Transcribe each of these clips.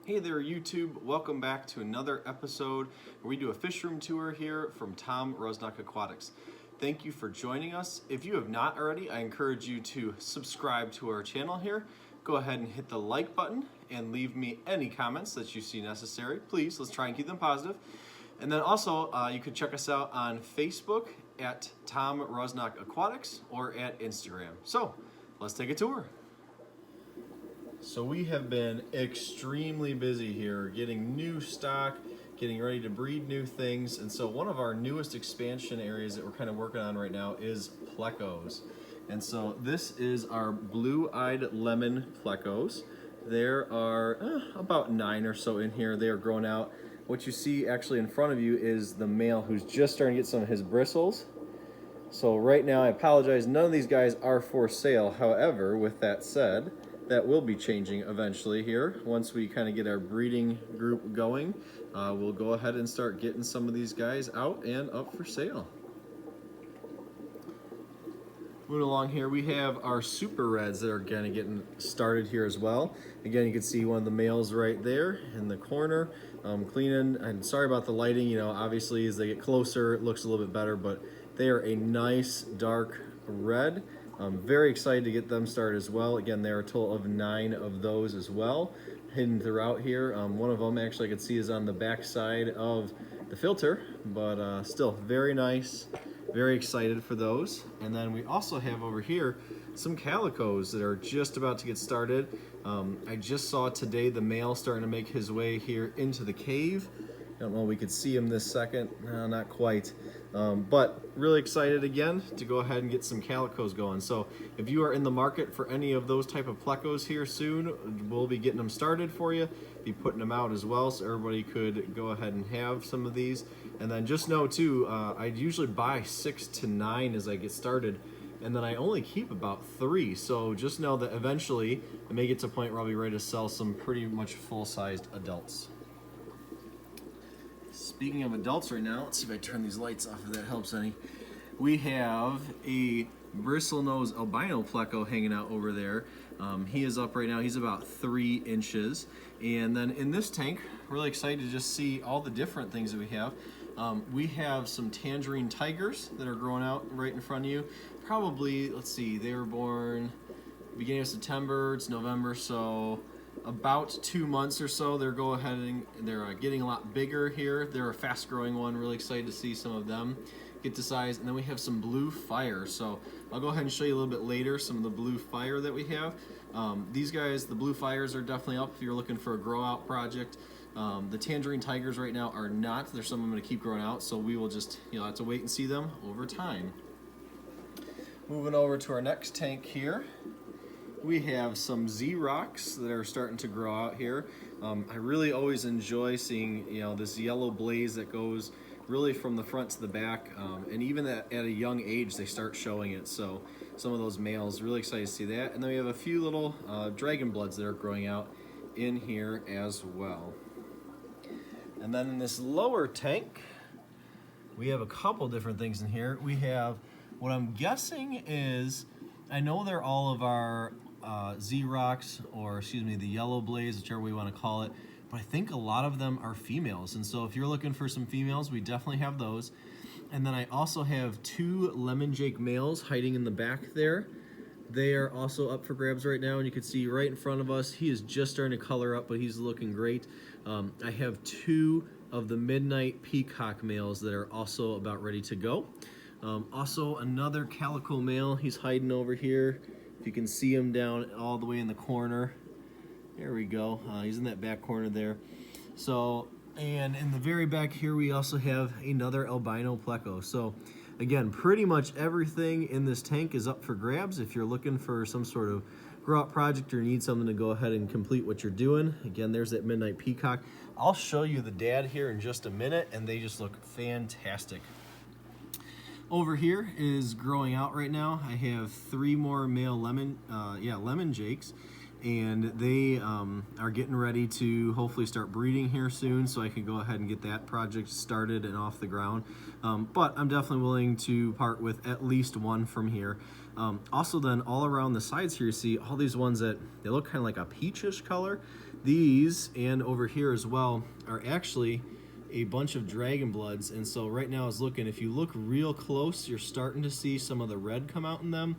Hey there YouTube, welcome back to another episode where we do a fish room tour here from Tom Rusnock Aquatics. Thank you for joining us. If you have not already, I encourage you to subscribe to our channel here. Go ahead and hit the like button and leave me any comments that you see necessary. Please, let's try and keep them positive. And then also, you can check us out on Facebook at Tom Rusnock Aquatics or at Instagram. So, let's take a tour. So we have been extremely busy here getting new stock, getting ready to breed new things. And so one of our newest expansion areas that we're kind of working on right now is plecos. And so this is our blue-eyed lemon plecos. There are about 9 or so in here. They are grown out. What you see actually in front of you is the male who's just starting to get some of his bristles. So right now, I apologize, none of these guys are for sale. However, with that said, that will be changing eventually here. Once we kind of get our breeding group going, we'll go ahead and start getting some of these guys out and up for sale. Moving along here, we have our super reds that are kind of getting started here as well. Again, you can see one of the males right there in the corner, cleaning. And sorry about the lighting, you know, obviously as they get closer, it looks a little bit better, but they are a nice dark red. I'm very excited to get them started as well. Again, there are a total of 9 of those as well, hidden throughout here. One of them actually I can see is on the back side of the filter, but still very nice. Very excited for those. And then we also have over here some calicos that are just about to get started. I just saw today the male starting to make his way here into the cave. I don't know if we could see him this second, no, not quite. But really excited again to go ahead and get some calicos going. So if you are in the market for any of those type of plecos here soon, we'll be getting them started for you, be putting them out as well so everybody could go ahead and have some of these. And then just know too, I usually buy 6 to 9 as I get started, and then I only keep about 3. So just know that eventually I may get to a point where I'll be ready to sell some pretty much full-sized adults. Speaking of adults right now, let's see if I turn these lights off if that helps any. We have a bristlenose albino pleco hanging out over there. He is up right now, he's about 3 inches. And then in this tank, really excited to just see all the different things that we have. We have some tangerine tigers that are growing out right in front of you. Probably, let's see, they were born beginning of September, it's November, so about 2 months or so. They're getting a lot bigger here. They're a fast growing one. Really excited to see some of them get to size. And then we have some blue fire. So I'll go ahead and show you a little bit later some of the blue fire that we have. These guys, the blue fires, are definitely up if you're looking for a grow out project. The tangerine tigers right now are not. There's some of them going to keep growing out, so we will just have to wait and see them over time. Moving over to our next tank here. We have some Z-Rocks that are starting to grow out here. I really always enjoy seeing this yellow blaze that goes really from the front to the back, and even at a young age they start showing it. So some of those males, really excited to see that. And then we have a few little dragon bloods that are growing out in here as well. And then in this lower tank, we have a couple different things in here. We have what I'm guessing is, I know they're all of our Z-Rocks, or excuse me, the yellow blaze, whichever we want to call it, but I think a lot of them are females. And so if you're looking for some females, we definitely have those. And then I also have 2 lemon jake males hiding in the back there. They are also up for grabs right now, and you can see right in front of us, he is just starting to color up, but he's looking great. I have 2 of the midnight peacock males that are also about ready to go. Also another calico male, he's hiding over here. If you can see him down all the way in the corner. There we go, he's in that back corner there. So, and in the very back here, we also have another albino pleco. So again, pretty much everything in this tank is up for grabs if you're looking for some sort of grow out project or need something to go ahead and complete what you're doing. Again, there's that midnight peacock. I'll show you the dad here in just a minute, and they just look fantastic. Over here is growing out right now. I have 3 more male lemon jakes, and they are getting ready to hopefully start breeding here soon, so I can go ahead and get that project started and off the ground. But I'm definitely willing to part with at least one from here. Also then all around the sides here, you see all these ones that they look kind of like a peachish color. These, and over here as well, are actually a bunch of dragon bloods. And so right now I was looking, if you look real close, you're starting to see some of the red come out in them.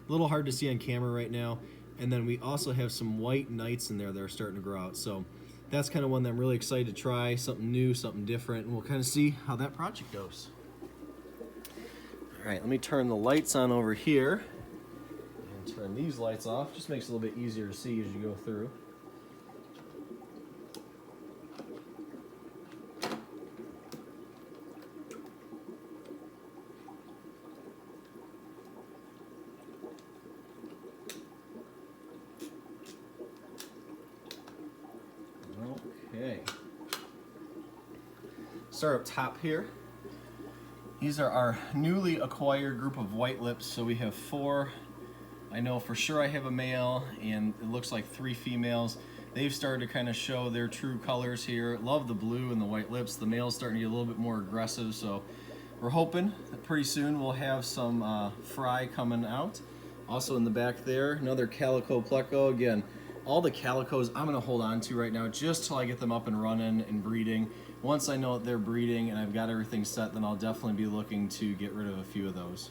A little hard to see on camera right now. And then we also have some white knights in there that are starting to grow out. So that's kind of one that I'm really excited to try, something new, something different, and we'll kind of see how that project goes. All right, let me turn the lights on over here and turn these lights off. Just makes it a little bit easier to see as you go through. Okay. Start up top here. These are our newly acquired group of white lips. So we have 4. I know for sure I have a male, and it looks like 3 females. They've started to kind of show their true colors here. Love the blue and the white lips. The male's starting to get a little bit more aggressive, so we're hoping that pretty soon we'll have some fry coming out. Also in the back there, another calico pleco. Again, all the calicos I'm going to hold on to right now just till I get them up and running and breeding. Once I know that they're breeding and I've got everything set, then I'll definitely be looking to get rid of a few of those.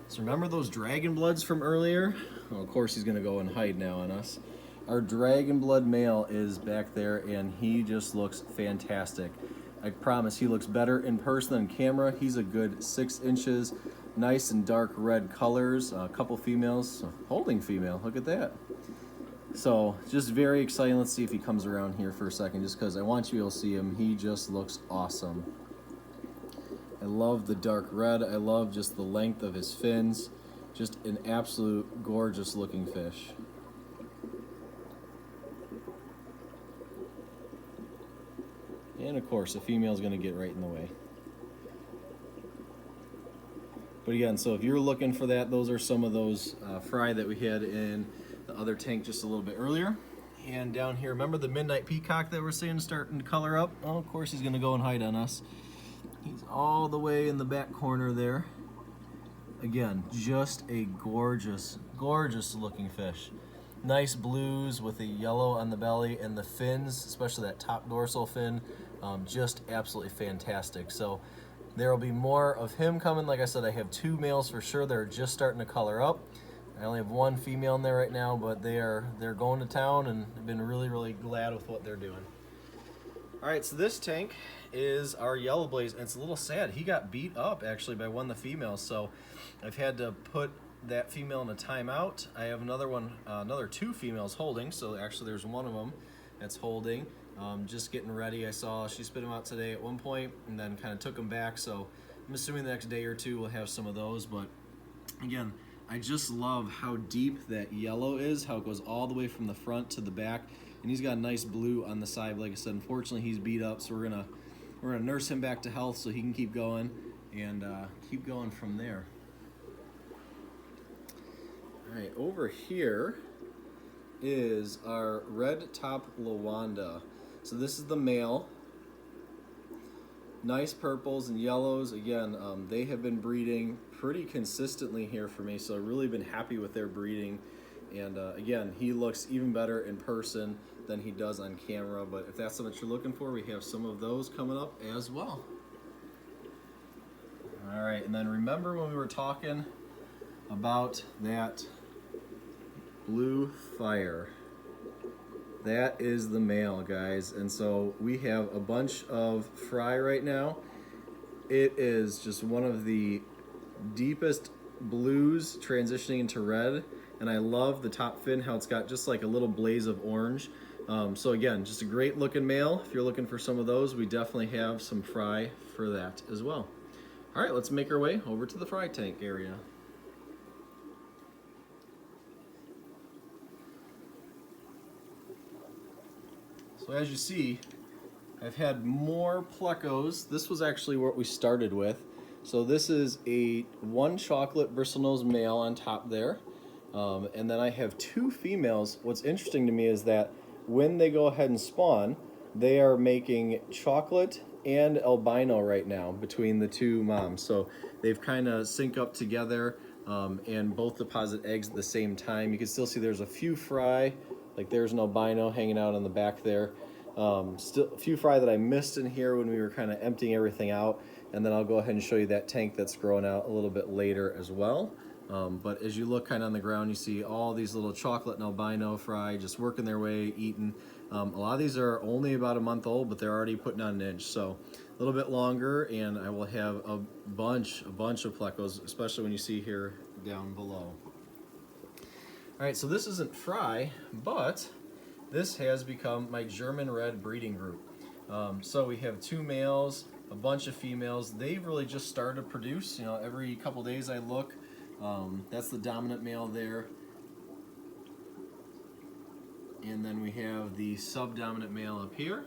So remember those dragon bloods from earlier? Well, of course he's going to go and hide now on us. Our dragon blood male is back there, and he just looks fantastic. I promise he looks better in person than camera. He's a good 6 inches, nice and dark red colors. A couple females, holding female, look at that. So just very exciting. Let's see if he comes around here for a second, just because I want you to be able to see him. He just looks awesome. I love the dark red. I love just the length of his fins. Just an absolute gorgeous looking fish. And of course, the female's going to get right in the way. But again, so if you're looking for that, those are some of those fry that we had in the other tank just a little bit earlier. And down here, remember the midnight peacock that we're seeing starting to color up? Oh, of course he's going to go and hide on us. He's all the way in the back corner there. Again, just a gorgeous, gorgeous looking fish. Nice blues with a yellow on the belly, and the fins, especially that top dorsal fin, just absolutely fantastic. So there will be more of him coming. Like I said, I have 2 males for sure that are just starting to color up. I only have 1 female in there right now, but they're going to town, and I've been really, really glad with what they're doing. All right, so this tank is our yellow blaze, and it's a little sad. He got beat up actually by one of the females, so I've had to put that female in a timeout. I have another one, another 2 females holding, so actually there's one of them that's holding. Just getting ready. I saw she spit them out today at one point and then kind of took them back, so I'm assuming the next day or 2 we'll have some of those. But again, I just love how deep that yellow is, how it goes all the way from the front to the back, and he's got a nice blue on the side. Like I said, unfortunately he's beat up, so we're gonna nurse him back to health so he can keep going and keep going from there. All right, over here is our red top Lawanda. So this is the male. Nice purples and yellows. Again, they have been breeding pretty consistently here for me, so I've really been happy with their breeding. And again, he looks even better in person than he does on camera, but if that's something you're looking for, we have some of those coming up as well. All right, and then remember when we were talking about that blue fire? That is the male, guys. And so we have a bunch of fry right now. It is just one of the deepest blues transitioning into red, and I love the top fin, how it's got just like a little blaze of orange. So again, just a great looking male. If you're looking for some of those, we definitely have some fry for that as well. All right, let's make our way over to the fry tank area. So as you see, I've had more plecos. This was actually what we started with. So this is a 1 chocolate bristlenose male on top there. And then I have 2 females. What's interesting to me is that when they go ahead and spawn, they are making chocolate and albino right now between the 2 moms. So they've kind of sync up together, and both deposit eggs at the same time. You can still see there's a few fry, like there's an albino hanging out on the back there. Still a few fry that I missed in here when we were kind of emptying everything out. And then I'll go ahead and show you that tank that's growing out a little bit later as well. But as you look kind of on the ground, you see all these little chocolate and albino fry just working their way, eating. A lot of these are only about a month old, but they're already putting on an inch. So a little bit longer, and I will have a bunch of plecos, especially when you see here down below. All right, so this isn't fry, but this has become my German Red breeding group. So we have 2 males, a bunch of females. They've really just started to produce. You know, every couple days I look. That's the dominant male there. And then we have the subdominant male up here.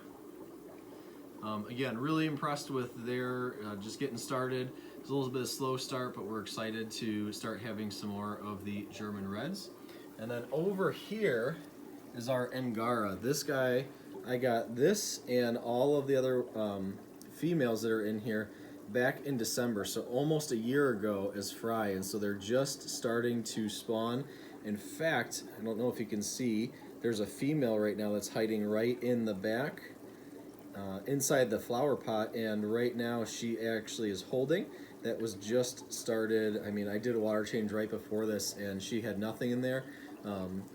Again, really impressed with their just getting started. It's a little bit of a slow start, but we're excited to start having some more of the German Reds. And then over here is our Angara. This guy, I got this and all of the other females that are in here back in December, so almost a year ago as fry, and so they're just starting to spawn. In fact, I don't know if you can see, there's a female right now that's hiding right in the back inside the flower pot, and right now she actually is holding. That was just started. I mean, I did a water change right before this and she had nothing in there.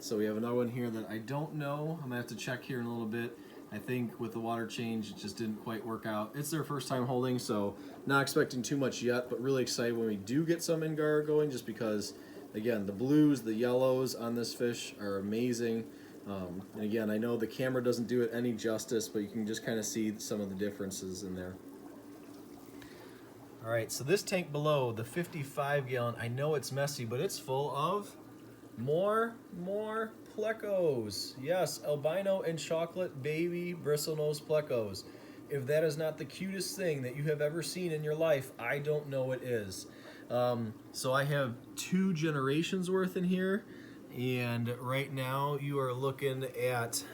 So we have another one here that I don't know. I'm gonna have to check here in a little bit. I think with the water change, it just didn't quite work out. It's their first time holding, so not expecting too much yet, but really excited when we do get some Angara going, just because, again, the blues, the yellows on this fish are amazing. And again, I know the camera doesn't do it any justice, but you can just kind of see some of the differences in there. All right, so this tank below, the 55 gallon, I know it's messy, but it's full of more plecos. Yes, albino and chocolate baby bristlenose plecos. If that is not the cutest thing that you have ever seen in your life, I don't know what is. So I have 2 generations worth in here, and right now you are looking at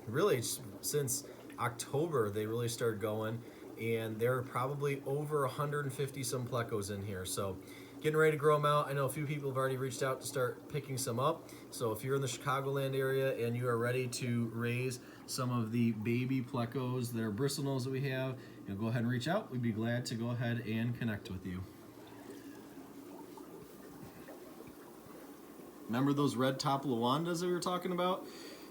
really since October they really started going, and there are probably over 150 some plecos in here. So getting ready to grow them out. I know a few people have already reached out to start picking some up. So if you're in the Chicagoland area and you are ready to raise some of the baby plecos that are bristlenose that we have, you know, go ahead and reach out. We'd be glad to go ahead and connect with you. Remember those red top Luandas that we were talking about?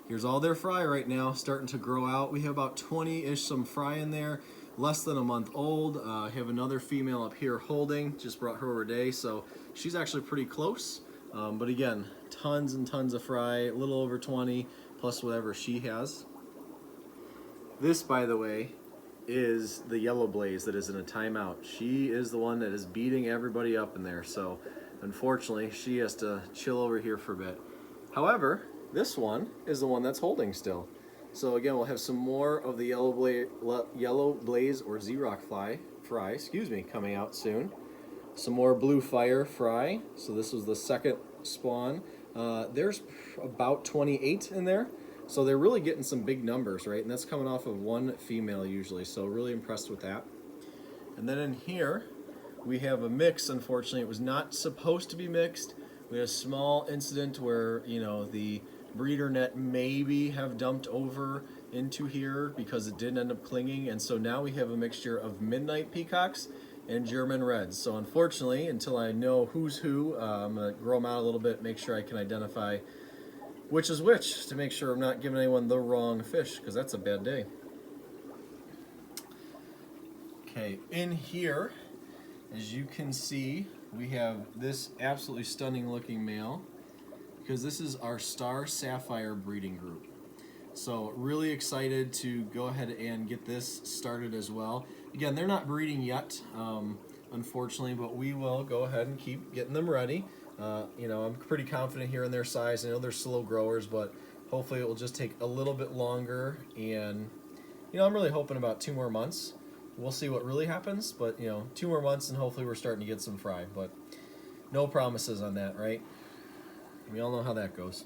Here's all their fry right now, starting to grow out. We have about 20-ish some fry in there, less than a month old. I have another female up here holding, just brought her over today, so she's actually pretty close. But again, tons and tons of fry, a little over 20, plus whatever she has. This, by the way, is the yellow blaze that is in a timeout. She is the one that is beating everybody up in there, so unfortunately she has to chill over here for a bit. However, this one is the one that's holding still. So again, we'll have some more of the yellow blaze or Z-Rock fry, coming out soon. Some more blue fire fry. So this was the second spawn. There's about 28 in there. So they're really getting some big numbers, right? And that's coming off of 1 female usually. So really impressed with that. And then in here, we have a mix. Unfortunately, it was not supposed to be mixed. We had a small incident where, you know, the breeder net maybe have dumped over into here because it didn't end up clinging, and so now we have a mixture of midnight peacocks and German Reds. So unfortunately, until I know who's who, I'm gonna grow them out a little bit, make sure I can identify which is which, to make sure I'm not giving anyone the wrong fish, because that's a bad day. Okay, in here, as you can see, we have this absolutely stunning looking male, because this is our Star Sapphire breeding group. So really excited to go ahead and get this started as well. Again, they're not breeding yet, unfortunately, but we will go ahead and keep getting them ready. You know, I'm pretty confident here in their size. I know they're slow growers, but hopefully it will just take a little bit longer. And, you know, I'm really hoping about 2 more months. We'll see what really happens, but, you know, 2 more months and hopefully we're starting to get some fry. But no promises on that, right? We all know how that goes.